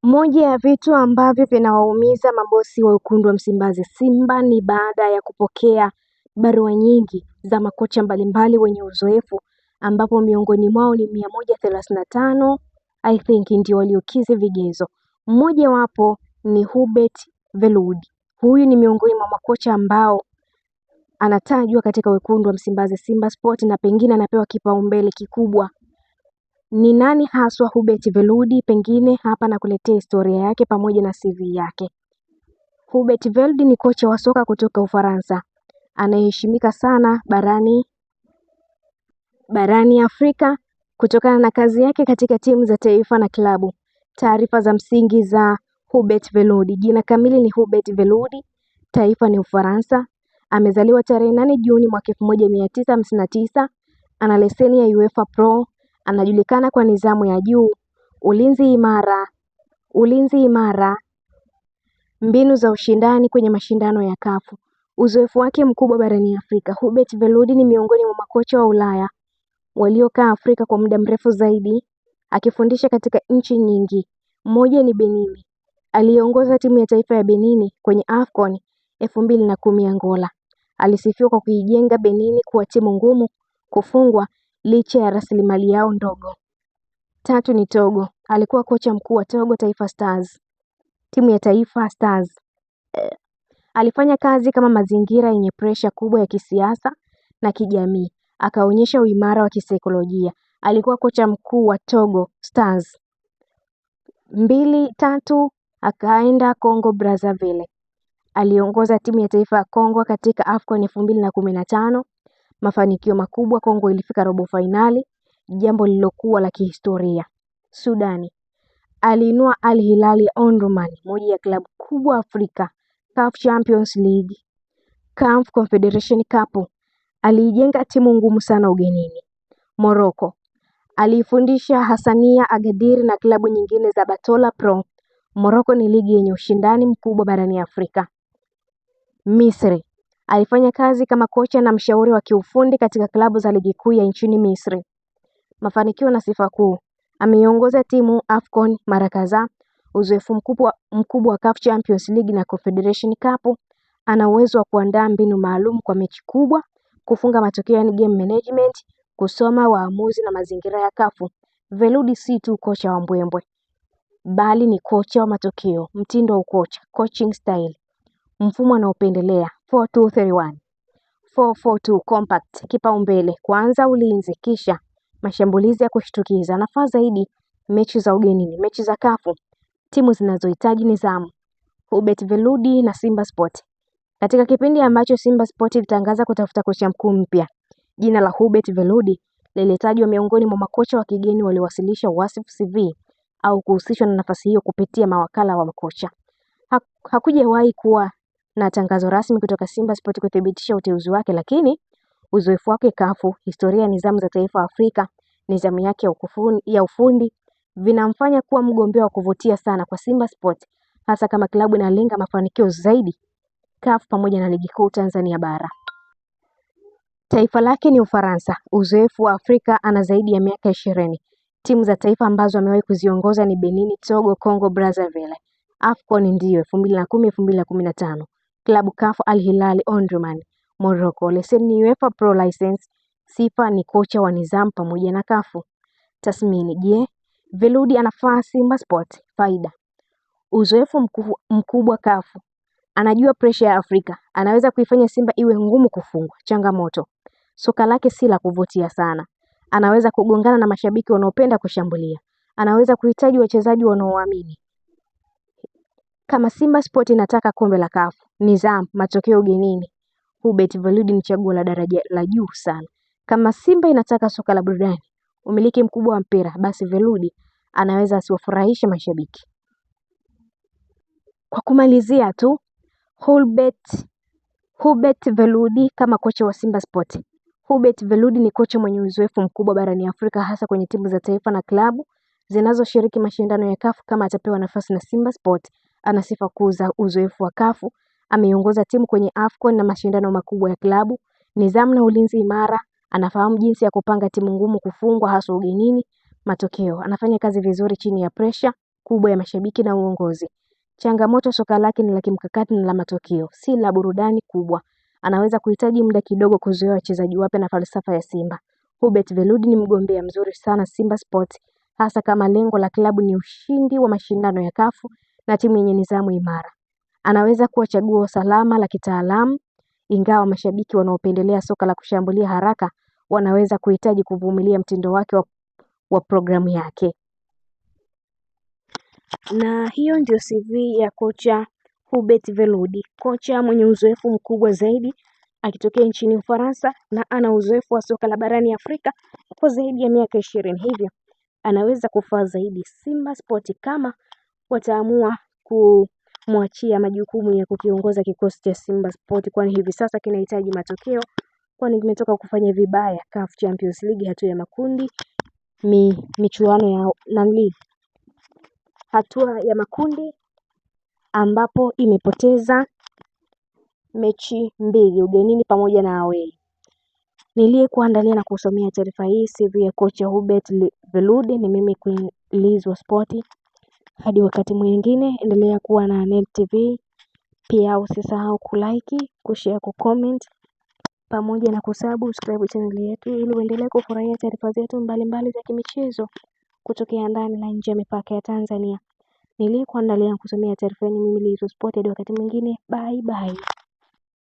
Moja ya vitu ambavyo vinawaumiza mabosi wa wekundu wa Msimbazi Simba ni baada ya kupokea barua nyingi za makocha mbalimbali wenye uzoefu, ambapo miongoni mwao ni 135 I think ndio waliokidhi vigezo. Mmoja wapo ni Hubert Veludi. Huyu ni miongoni mwa makocha ambao anatajwa katika wekundu wa Msimbazi Simba Sport na pengine anapewa kipaumbele kikubwa. Ni nani haswa Hubert Veludi? Pengine hapa nakuletea historia yake pamoja na CV yake. Hubert Veludi ni kocha wa soka kutoka Ufaransa anayeheshimika sana barani Afrika kutokana na kazi yake katika timu za taifa na klabu. Taarifa za msingi za Hubert Veludi. Jina kamili ni Hubert Veludi, taifa ni Ufaransa. Amezaliwa tarehe 8 Juni mwaka 1959. Ana leseni ya UEFA Pro. Anajulikana kwa nidhamu ya juu, ulinzi imara, mbinu za ushindani kwenye mashindano ya CAF. Uzoefu wake mkubwa barani Afrika. Hubert Veludi ni miongoni mwa makocha wa Ulaya waliokaa Afrika kwa muda mrefu zaidi, akifundisha katika nchi nyingi. Mmoja ni Benini. Aliongoza timu ya taifa ya Benini kwenye AFCON 2010 Angola. Alisifiwa kwa kuijenga Benini kuwa timu ngumu kufungwa licha ya rasilimali yao ndogo. Tatu ni Togo. Alikuwa kocha mkuu wa Togo Taifa Stars, timu ya Taifa Stars. Alifanya kazi kama mazingira yenye presha kubwa ya kisiasa na kijamii, akaonyesha uimara wa kisaikolojia. Alikuwa kocha mkuu wa Togo Stars 2-3, akaenda Congo Brazzaville. Aliongoza timu ya taifa ya Kongo katika AFCON 2015. Mafanikio makubwa, Kongo ilifika robo fainali, jambo lililokuwa la kihistoria. Sudani. Aliinua Al Hilal ya Omdurman, moja ya klabu kubwa Afrika, CAF Champions League, CAF Confederation Cup. Aliijenga timu ngumu sana ugenini. Morocco. Aliifundisha Hassania Agadir na klabu nyingine za Batola Pro. Morocco ni ligi yenye ushindani mkubwa barani Afrika. Misri. Alifanya kazi kama kocha na mshauri wa kiufundi katika klabu za ligi kuu ya nchini Misri. Mafanikio na sifa kuu. Ameiongoza timu AFCON mara kadhaa, uzoefu mkubwa wa CAF Champions League na Confederation Cup. Ana uwezo wa kuandaa mbinu maalum kwa mechi kubwa, kufunga matokeo yani game management, kusoma waamuzi na mazingira ya CAF. Veludi si tu kocha wa mbwembwe, bali ni kocha wa matokeo. Mtindo wa ukocha, coaching style. Mfumo anaopendelea 4-2-3-1, 4-4-2 compact. Kipaumbele kwanza ulinzi, kisha mashambulizi ya kushtukiza. Anafaa zaidi mechi za ugenini, mechi za CAF, timu zinazohitaji nidhamu. Hubert Veludi na Simba Sport. Katika kipindi ambacho Simba Sport ilitangaza kutafuta kocha mkuu mpya, jina la Hubert Veludi lilitajwa miongoni mwa makocha wa kigeni waliowasilisha wasifu CV au kuhusishwa na nafasi hiyo kupitia mawakala wa makocha. Hakujawahi kuwa na tangazo rasmi kutoka Simba Sport kuthibitisha uteuzi wake, lakini uzoefu wake CAF, historia ya nidhamu za taifa Afrika, nidhamu yake ya ufundi vinamfanya kuwa mgombea wa kuvutia sana kwa Simba Sport, hasa kama klabu inalenga mafanikio zaidi CAF pamoja na ligi kuu Tanzania bara. Taifa lake ni Ufaransa. Uzoefu wa Afrika, ana zaidi ya miaka 20. Timu za taifa ambazo amewahi kuziongoza ni Benin, Togo, Congo Brazzaville. AFCON ndio 2010, 2015. Klabu CAF Al Hilal Omdurman, Morocco. Leseni UEFA Pro license. Sifa ni kocha wa nidhamu pamoja na CAF. Tathmini. Je, Veludi anafaa Simba Sport? Faida. Uzoefu mkubwa CAF. Anajua pressure ya Afrika. Anaweza kuifanya Simba iwe ngumu kufungwa. Changamoto. Soka lake si la kuvutia sana. Anaweza kugongana na mashabiki wanaopenda kushambulia. Anaweza kuhitaji wachezaji wanaoamini. Kama Simba Sport inataka kombe la CAF, nidhamu, matokeo ugenini, Hubert Veludi ni chaguo la daraja la juu sana. Kama Simba inataka soka la burudani, umiliki mkubwa wa mpira, basi Veludi anaweza asiwafurahishe mashabiki. Kwa kumalizia tu, Hubert Veludi kama kocha wa Simba Sport. Hubert Veludi ni kocha mwenye uzoefu mkubwa barani Afrika, hasa kwenye timu za taifa na klabu zinazoshiriki mashindano ya CAF. Kama atapewa nafasi na Simba Sport, ana sifa kuu za uzoefu wa CAF. Ameongoza timu kwenye AFCON na mashindano makubwa ya klabu, nidhamu na ulinzi imara. Anafahamu jinsi ya kupanga timu ngumu kufungwa hasa ugenini. Matokeo, anafanya kazi vizuri chini ya pressure. kubwa ya mashabiki na uongozi. Changamoto, soka lake ni la kimkakati na la matokeo, si la burudani kubwa. Anaweza kuhitaji muda kidogo kuzoea wachezaji wapya na falsafa ya Simba. Hubert Veludi ni mgombea mzuri sana Simba Sports, hasa kama lengo la klabu ni ushindi wa mashindano ya CAF na timu yenye nidhamu imara. Anaweza kuwa chaguo salama la kitaalamu, ingawa mashabiki wanaopendelea soka la kushambulia haraka wanaweza kuhitaji kuvumilia mtindo wake wa programu yake. Na hiyo ndio CV ya kocha Hubert Veludi, kocha mwenye uzoefu mkubwa zaidi akitokea nchini Ufaransa na ana uzoefu wa soka la barani Afrika kwa zaidi ya miaka 20. Hivyo anaweza kufaa zaidi Simba Sport kama wataamua kumwachia majukumu ya kukiongoza kikosi cha Simba Sport, kwani hivi sasa kinahitaji matokeo, kwani kimetoka kufanya vibaya CAF Champions League hatua ya makundi, michuano ya hatua ya makundi ambapo imepoteza mechi 2 ugenini pamoja na away. Niliyekuandalia na kusomea taarifa hii CV ya kocha Hubert Veludi ni mimi Queen Liz wa Spoti. Hadi wakati mwingine, endelea kuwa na Nel TV. Pia usisahau kulike, kushare, kucomment pamoja na kusubscribe channel yetu ili uendelee kufurahia taarifa zetu mbalimbali za kimichezo kutokea ndani na nje ya mipaka ya Tanzania. Niliyekuandalia na kusomea taarifa hii ni mimi Liz wa Spoti. Hadi wakati mwingine, bye bye.